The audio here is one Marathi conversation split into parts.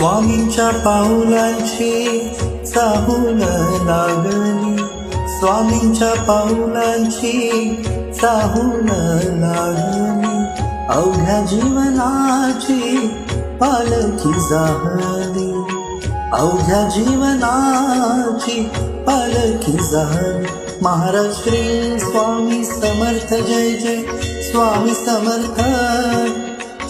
स्वामींच्या पाऊलांची चाहूल लागली, स्वामींच्या पाऊलांची चाहूल लागली, अवघ्या जीवनाची पालखी जाहली, अवघ्या जीवनाची पालखी जाहली. महाराज श्री स्वामी समर्थ, जय जय स्वामी समर्थ,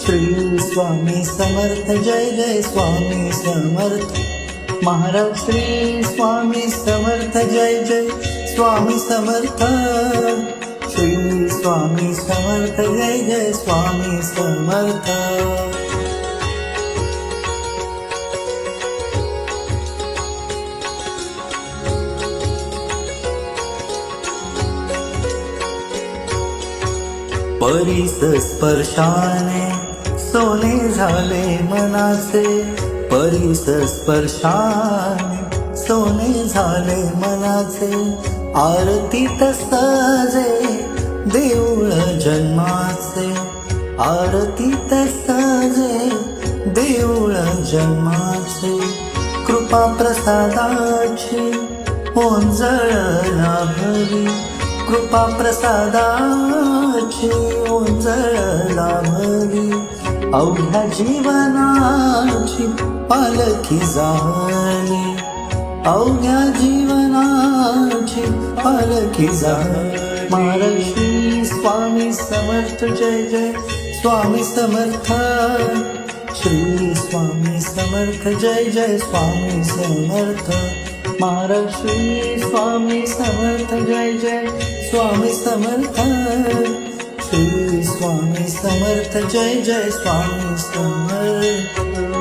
श्री स्वामी समर्थ, जय जय स्वामी समर्थ. महाराज श्री स्वामी समर्थ, जय जय स्वामी समर्थ, श्री स्वामी समर्थ, जय जय स्वामी समर्थ. परीस स्पर्शाने सोने झाले मनाचे, परीस स्पर्शाने सोने झाले मनाचे, आरतीत सजे देऊळ जन्माचे, आरतीत सजे देऊळ जन्माचे, कृपा प्रसादाची ओंजळ लाभली, कृपा प्रसादाची ओंजळ लाभली, अवघ्या जीवनाची पालखी जाहली, अवघ्या जीवनाची पालखी जाहली. महाराज श्री स्वामी समर्थ, जय जय स्वामी समर्थ, श्री स्वामी समर्थ, जय जय स्वामी समर्थ. महाराज श्री स्वामी समर्थ, जय जय स्वामी समर्थ, श्री स्वामी समर्थ, जय जय स्वामी समर्थ.